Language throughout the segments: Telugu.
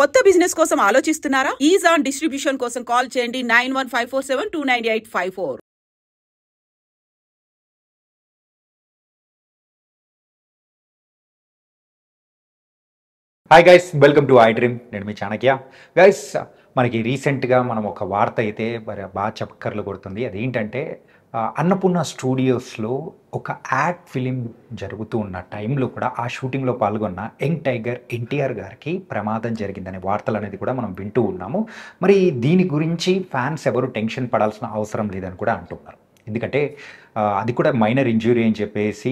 కొత్త బిజినెస్ కోసం ఆలోచిస్తున్నారా? ఈజ్ ఆన్ డిస్ట్రిబ్యూషన్ కోసం కాల్ చేయండి 9154729854. Hi guys, welcome to iDream. నేను మీ చాణక్య. గైస్, మనకి రీసెంట్గా మనం ఒక వార్త అయితే బాగా చక్కర్లు కొడుతుంది. అదేంటంటే అన్నపూర్ణ స్టూడియోస్లో ఒక యాడ్ ఫిలిం జరుగుతూ ఉన్న టైంలో కూడా ఆ షూటింగ్లో పాల్గొన్న యంగ్ టైగర్ ఎన్టీఆర్ గారికి ప్రమాదం జరిగిందనే వార్తలు అనేది కూడా మనం వింటూ ఉన్నాము. మరి దీని గురించి ఫ్యాన్స్ ఎవరు టెన్షన్ పడాల్సిన అవసరం లేదని కూడా అంటున్నారు. ఎందుకంటే అది కూడా మైనర్ ఇంజురీ అని చెప్పేసి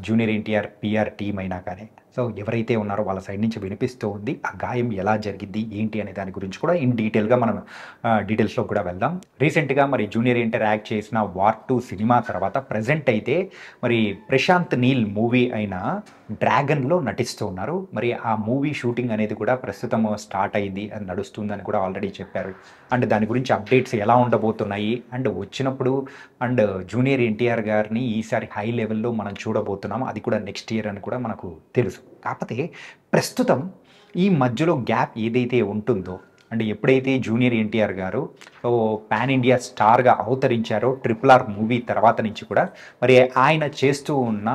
జూనియర్ ఎన్టీఆర్ పిఆర్ టీమ్ అయినా కానీ సో ఎవరైతే ఉన్నారో వాళ్ళ సైడ్ నుంచి వినిపిస్తూ ఉంది. ఆ గాయం ఎలా జరిగింది ఏంటి అనే దాని గురించి కూడా ఇన్ డీటెయిల్గా మనం డీటెయిల్స్లో కూడా వెళ్దాం. రీసెంట్గా మరి జూనియర్ ఎన్టీఆర్ యాక్ట్ చేసిన వార్ 2 సినిమా తర్వాత ప్రజెంట్ అయితే మరి ప్రశాంత్ నీల్ మూవీ అయిన డ్రాగన్లో నటిస్తూ ఉన్నారు. మరి ఆ మూవీ షూటింగ్ అనేది కూడా ప్రస్తుతం స్టార్ట్ అయింది, అది నడుస్తుందని కూడా ఆల్రెడీ చెప్పారు. అండ్ దాని గురించి అప్డేట్స్ ఎలా ఉండబోతున్నాయి అండ్ వచ్చినప్పుడు అండ్ జూనియర్ ఎన్టీఆర్ గారిని ఈసారి హై లెవెల్లో మనం చూడబోతున్నాం, అది కూడా నెక్స్ట్ ఇయర్ అని కూడా మనకు తెలుసు. కాకపోతే ప్రస్తుతం ఈ మధ్యలో గ్యాప్ ఏదైతే ఉంటుందో అంటే ఎప్పుడైతే జూనియర్ ఎన్టీఆర్ గారు పాన్ ఇండియా స్టార్గా అవతరించారో RRR మూవీ తర్వాత నుంచి కూడా మరి ఆయన చేస్తూ ఉన్న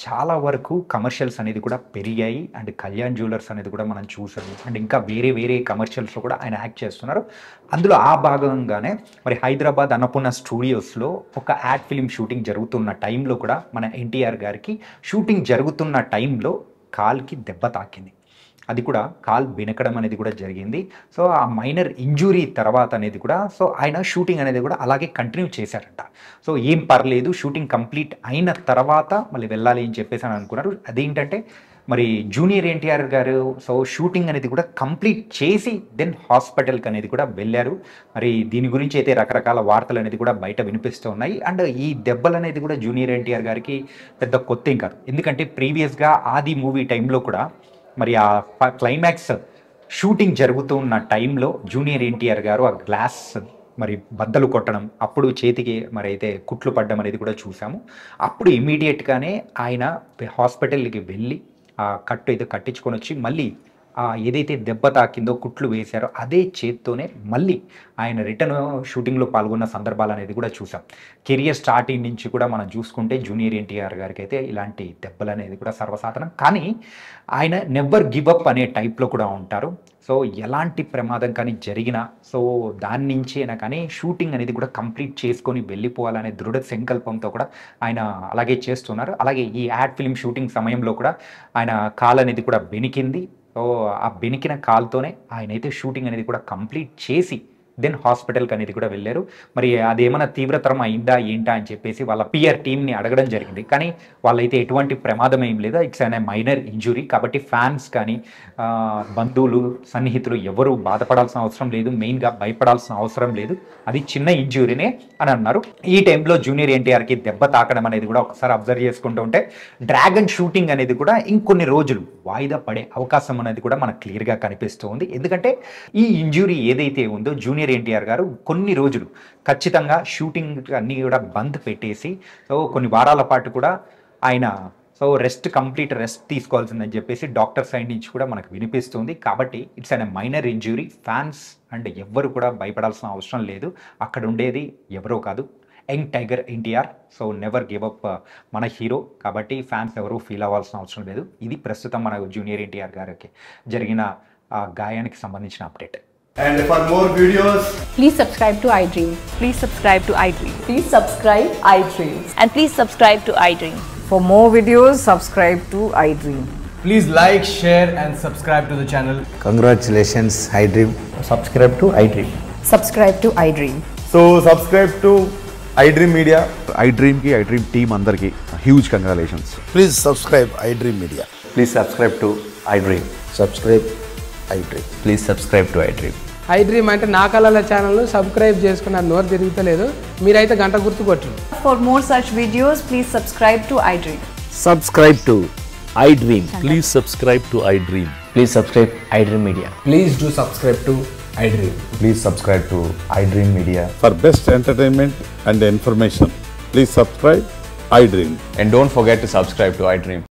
చాలా వరకు కమర్షియల్స్ అనేది కూడా పెరిగాయి. అండ్ కళ్యాణ్ జ్యువెలర్స్ అనేది కూడా మనం చూసాము. అండ్ ఇంకా వేరే కమర్షియల్స్లో కూడా ఆయన యాక్ట్ చేస్తున్నారు. అందులో ఆ భాగంగానే మరి హైదరాబాద్ అన్నపూర్ణ స్టూడియోస్లో ఒక యాడ్ ఫిలిం షూటింగ్ జరుగుతున్న టైంలో కూడా మన ఎన్టీఆర్ గారికి షూటింగ్ జరుగుతున్న టైంలో కాల్కి దెబ్బ తాకింది. అది కూడా కాల్ వెనకడం అనేది కూడా జరిగింది. సో ఆ మైనర్ ఇంజురీ తర్వాత అనేది కూడా సో ఆయన షూటింగ్ అనేది కూడా అలాగే కంటిన్యూ చేశారంట. సో ఏం పర్లేదు, షూటింగ్ కంప్లీట్ అయిన తర్వాత మళ్ళీ వెళ్ళాలి అని చెప్పేసి అని అనుకున్నారు. అదేంటంటే మరి జూనియర్ ఎన్టీఆర్ గారు సో షూటింగ్ అనేది కూడా కంప్లీట్ చేసి దెన్ హాస్పిటల్కి అనేది కూడా వెళ్ళారు. మరి దీని గురించి అయితే రకరకాల వార్తలు అనేది కూడా బయట వినిపిస్తూ ఉన్నాయి. అండ్ ఈ దెబ్బలు అనేది కూడా జూనియర్ ఎన్టీఆర్ గారికి పెద్ద కొత్త ఏం కాదు. ఎందుకంటే ప్రీవియస్గా ఆది మూవీ టైంలో కూడా మరి ఆ క్లైమాక్స్ షూటింగ్ జరుగుతూ ఉన్న టైంలో జూనియర్ ఎన్టీఆర్ గారు ఆ గ్లాస్ మరి బద్దలు కొట్టడం, అప్పుడు చేతికి మరి అయితే కుట్లు పడ్డం అనేది కూడా చూసాము. అప్పుడు ఇమీడియట్గానే ఆయన హాస్పిటల్కి వెళ్ళి ఆ కట్టు అయితే కట్టించుకొని వచ్చి మళ్ళీ ఏదైతే దెబ్బ తాకిందో కుట్లు వేశారో అదే చేత్తోనే మళ్ళీ ఆయన రిటర్న్ షూటింగ్లో పాల్గొన్న సందర్భాలు అనేది కూడా చూసాం. కెరియర్ స్టార్టింగ్ నుంచి కూడా మనం చూసుకుంటే జూనియర్ ఎన్టీఆర్ గారికి అయితే ఇలాంటి దెబ్బలు అనేది కూడా సర్వసాధారణం. కానీ ఆయన నెవర్ గివ్ అప్ అనే టైప్లో కూడా ఉంటారు. సో ఎలాంటి ప్రమాదం కానీ జరిగినా సో దాని నుంచి అయినా కానీ షూటింగ్ అనేది కూడా కంప్లీట్ చేసుకొని వెళ్ళిపోవాలనే దృఢ సంకల్పంతో కూడా ఆయన అలాగే చేస్తున్నారు. అలాగే ఈ యాడ్ ఫిల్మ్ షూటింగ్ సమయంలో కూడా ఆయన కాల్ అనేది కూడా బెనికింది. సో ఆ బెనికిన కాల్తోనే ఆయన అయితే షూటింగ్ అనేది కూడా కంప్లీట్ చేసి దెన్ హాస్పిటల్కి అనేది కూడా వెళ్ళారు. మరి అదేమైనా తీవ్రతరం అయిందా ఏంటా అని చెప్పేసి వాళ్ళ పిఆర్ టీమ్ని అడగడం జరిగింది. కానీ వాళ్ళైతే ఎటువంటి ప్రమాదం ఏం లేదు, ఇట్స్ అనే మైనర్ ఇంజురీ. కాబట్టి ఫ్యాన్స్ కానీ బంధువులు సన్నిహితులు ఎవరు బాధపడాల్సిన అవసరం లేదు, మెయిన్గా భయపడాల్సిన అవసరం లేదు, అది చిన్న ఇంజురీనే అని అన్నారు. ఈ టైంలో జూనియర్ ఎన్టీఆర్కి దెబ్బ తాకడం అనేది కూడా ఒకసారి అబ్జర్వ్ చేసుకుంటూ ఉంటే డ్రాగన్ షూటింగ్ అనేది కూడా ఇంకొన్ని రోజులు వాయిదా పడే అవకాశం అనేది కూడా మనకు క్లియర్గా కనిపిస్తూ ఉంది. ఎందుకంటే ఈ ఇంజురీ ఏదైతే ఉందో జూనియర్ ఎన్టీఆర్ గారు కొన్ని రోజులు ఖచ్చితంగా షూటింగ్ అన్నీ కూడా బంద్ పెట్టేసి సో కొన్ని వారాల పాటు కూడా ఆయన సో కంప్లీట్ రెస్ట్ తీసుకోవాల్సిందని చెప్పేసి డాక్టర్ సైడ్ నుంచి కూడా మనకు వినిపిస్తుంది. కాబట్టి it's an minor injury. Fans and ఎవ్వరు కూడా భయపడాల్సిన అవసరం లేదు. అక్కడ ఉండేది ఎవరో కాదు, young tiger NTR. So never give up మన హీరో. కాబట్టి ఫ్యాన్స్ ఎవరు ఫీల్ అవ్వాల్సిన అవసరం లేదు. ఇది ప్రస్తుతం మన జూనియర్ ఎన్టీఆర్ గారికి జరిగిన గాయానికి సంబంధించిన update. And for more videos, please subscribe to iDream. Please subscribe to iDream. Please subscribe iDream. And please subscribe to iDream. For more videos, subscribe to iDream. please like, share and subscribe to the channel. Congratulations, iDream. Subscribe to iDream. Subscribe to iDream. So subscribe to iDream Media. iDream ki iDream team andarki huge congratulations. Please subscribe iDream Media. Please subscribe to iDream. Subscribe iDream. Please subscribe to iDream. iDream అంటే నా కళల ఛానల్ సబ్స్క్రైబ్ చేసుకున్న నోరు తిరుగుతలేదు, మీరైతే గంట గుర్తు కొట్టండి. For more such videos, please subscribe to iDream. Subscribe to iDream. Please subscribe to iDream. Please subscribe iDream Media. Please do subscribe to iDream. Please subscribe to iDream Media. For best entertainment and information, please subscribe iDream. And don't forget to subscribe to iDream.